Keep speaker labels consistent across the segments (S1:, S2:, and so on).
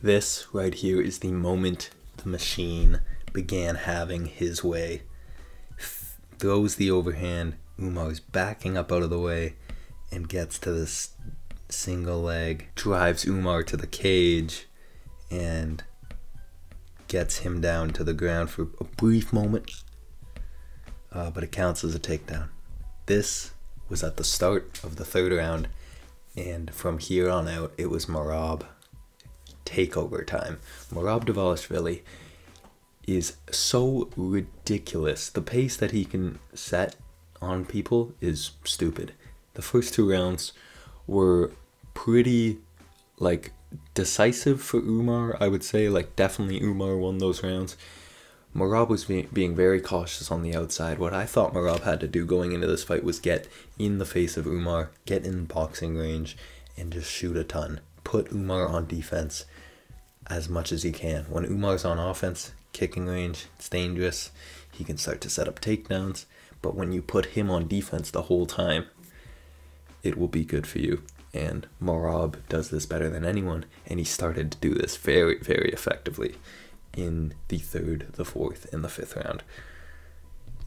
S1: This right here is the moment the machine began having his way. Throws the overhand. Umar's backing up out of the way and gets to this single leg. Drives Umar to the cage and gets him down to the ground for a brief moment. But it counts as a takedown. This was at the start of the third round, and from here on out it was Merab takeover time. Merab Dvalishvili is so ridiculous. The pace that he can set on people is stupid. The first two rounds were pretty decisive for Umar, I would say. Definitely Umar won those rounds. Merab was being very cautious on the outside. What I thought Merab had to do going into this fight was get in the face of Umar, get in boxing range, and just shoot a ton. Put Umar on defense as much as he can. When Umar's on offense, kicking range, it's dangerous. He can start to set up takedowns. But when you put him on defense the whole time, it will be good for you. And Merab does this better than anyone, and he started to do this very, very effectively in the third, the fourth, and the fifth round.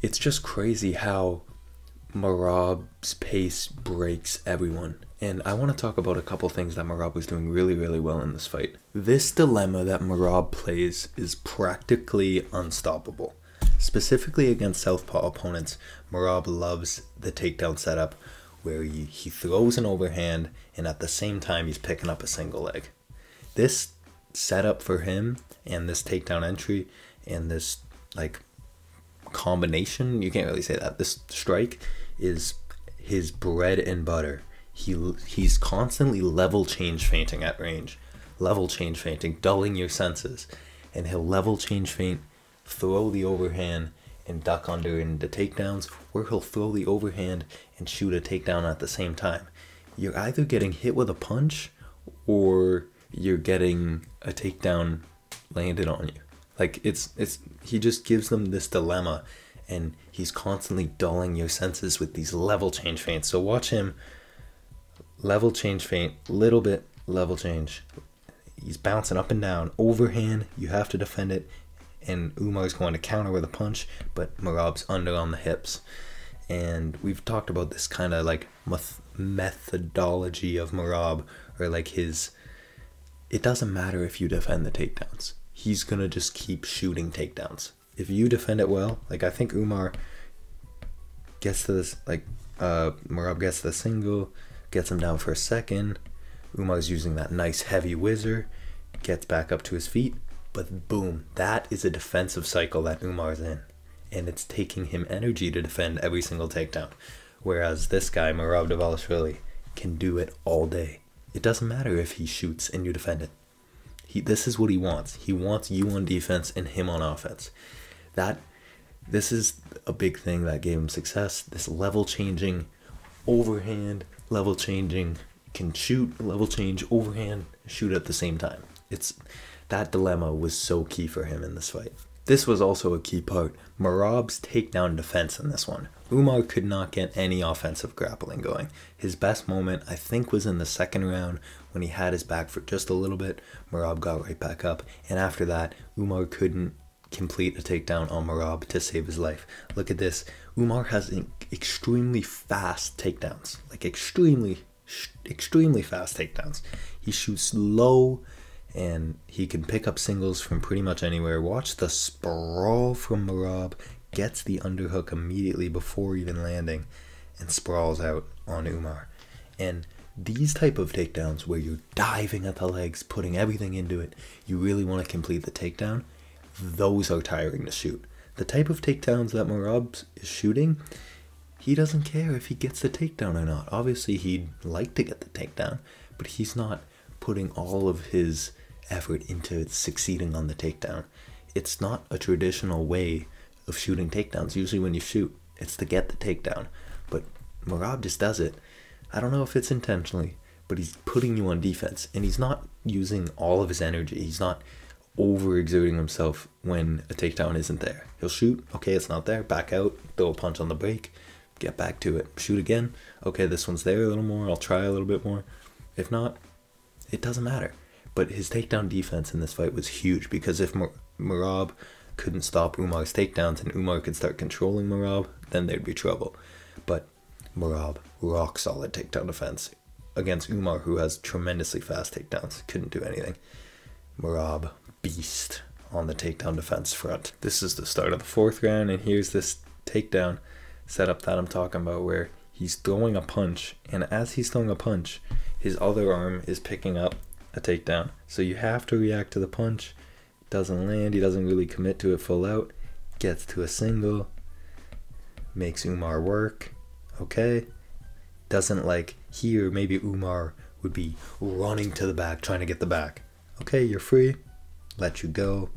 S1: It's just crazy how Merab's pace breaks everyone. And I want to talk about a couple things that Merab was doing really, really well in this fight. This dilemma that Merab plays is practically unstoppable. Specifically against southpaw opponents, Merab loves the takedown setup where he throws an overhand and at the same time he's picking up a single leg. This setup for him and this takedown entry and this combination, you can't really say that, this strike is his bread and butter. He's constantly level change feinting at range, level change feinting, dulling your senses, and he'll level change feint, throw the overhand and duck under into takedowns, or he'll throw the overhand and shoot a takedown at the same time. You're either getting hit with a punch or you're getting a takedown landed on you. He just gives them this dilemma, and he's constantly dulling your senses with these level change feints. So watch him level change feint, little bit level change. He's bouncing up and down, overhand, you have to defend it, and Umar's going to counter with a punch, but Merab's under on the hips. And we've talked about this kind of methodology of Merab, or it doesn't matter if you defend the takedowns. He's gonna just keep shooting takedowns. If you defend it well, I think Umar gets to this, Merab gets the single, gets him down for a second. Umar's using that nice heavy whizzer, gets back up to his feet, but boom, that is a defensive cycle that Umar's in. And it's taking him energy to defend every single takedown. Whereas this guy, Merab Dvalishvili, can do it all day. It doesn't matter if he shoots and you defend it. This is what he wants. He wants you on defense and him on offense. This is a big thing that gave him success. This level changing, overhand, level changing, can shoot, level change, overhand, shoot at the same time. That dilemma was so key for him in this fight. This was also a key part. Merab's takedown defense in this one. Umar could not get any offensive grappling going. His best moment, I think, was in the second round when he had his back for just a little bit. Merab got right back up, and after that, Umar couldn't complete a takedown on Merab to save his life. Look at this. Umar has extremely fast takedowns, extremely fast takedowns. He shoots low, and he can pick up singles from pretty much anywhere. Watch the sprawl from Merab. Gets the underhook immediately before even landing and sprawls out on Umar. And these type of takedowns where you're diving at the legs, putting everything into it, you really want to complete the takedown, those are tiring to shoot. The type of takedowns that Merab is shooting, he doesn't care if he gets the takedown or not. Obviously he'd like to get the takedown, but he's not putting all of his effort into succeeding on the takedown. It's not a traditional way of shooting takedowns. Usually when you shoot, it's to get the takedown, but Merab just does it. I don't know if it's intentionally, but he's putting you on defense, and he's not using all of his energy. He's not overexerting himself when a takedown isn't there. He'll shoot, okay, it's not there, back out, throw a punch on the break, get back to it, shoot again, okay, this one's there a little more, I'll try a little bit more. If not, it doesn't matter. But his takedown defense in this fight was huge, because if Merab couldn't stop Umar's takedowns and Umar could start controlling Merab, then there'd be trouble. But Merab, rock solid takedown defense against Umar, who has tremendously fast takedowns. Couldn't do anything. Merab, beast on the takedown defense front. This is the start of the 4th round, and here's this takedown setup that I'm talking about, where he's throwing a punch, and as he's throwing a punch, his other arm is picking up a takedown. So you have to react to the punch. Doesn't land, he doesn't really commit to it full out. Gets to a single, makes Umar work. Okay. Doesn't like here, maybe Umar would be running to the back, trying to get the back. Okay, you're free. Let you go.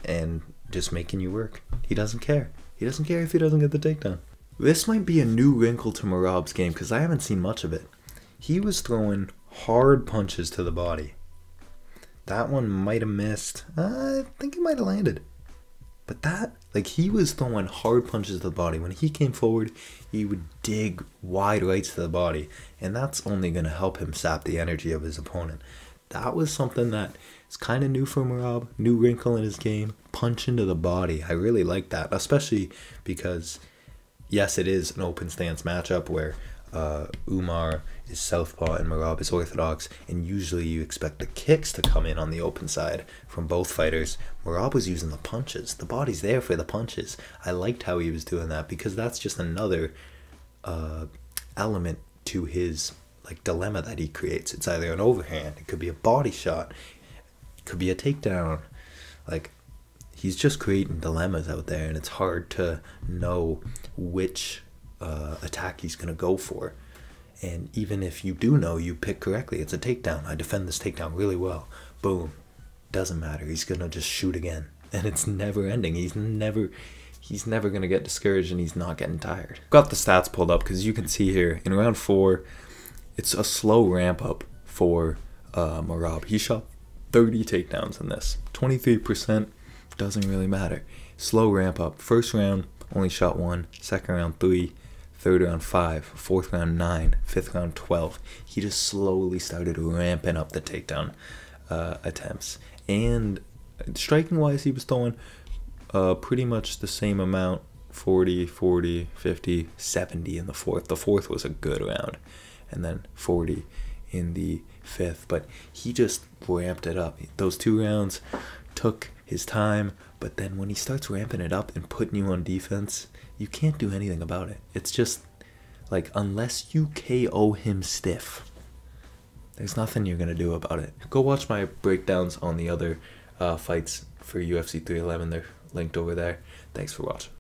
S1: And just making you work. He doesn't care. He doesn't care if he doesn't get the takedown. This might be a new wrinkle to Merab's game, because I haven't seen much of it. He was throwing hard punches to the body. That one might have missed. I think it might have landed. But that, like, he was throwing hard punches to the body. When he came forward, he would dig wide rights to the body. And that's only going to help him sap the energy of his opponent. That was something that is kind of new for Merab. New wrinkle in his game. Punch into the body. I really like that. Especially because, yes, it is an open stance matchup where Umar is southpaw and Merab is orthodox, and usually you expect the kicks to come in on the open side from both fighters. Merab was using the punches. The body's there for the punches. I liked how he was doing that, because that's just another element to his like dilemma that he creates. It's either an overhand, it could be a body shot, it could be a takedown. Like, he's just creating dilemmas out there, and it's hard to know which attack he's going to go for. And even if you do know, you pick correctly, it's a takedown. I defend this takedown really well. Boom. Doesn't matter. He's going to just shoot again. And it's never ending. He's never going to get discouraged, and he's not getting tired. Got the stats pulled up, because you can see here in round 4, it's a slow ramp up for Merab. He shot 30 takedowns in this. 23%, doesn't really matter. Slow ramp up. First round, only shot 1. Second round, 3. Third round, 5. 4th round, 9. 5th round, 12. He just slowly started ramping up the takedown attempts. And striking wise, he was throwing pretty much the same amount. 40, 40, 50, 70 in the 4th. The 4th was a good round. And then 40 in the 5th. But he just ramped it up. Those 2 rounds took his time. But then when he starts ramping it up and putting you on defense, you can't do anything about it. It's just, like, unless you KO him stiff, there's nothing you're going to do about it. Go watch my breakdowns on the other fights for UFC 311. They're linked over there. Thanks for watching.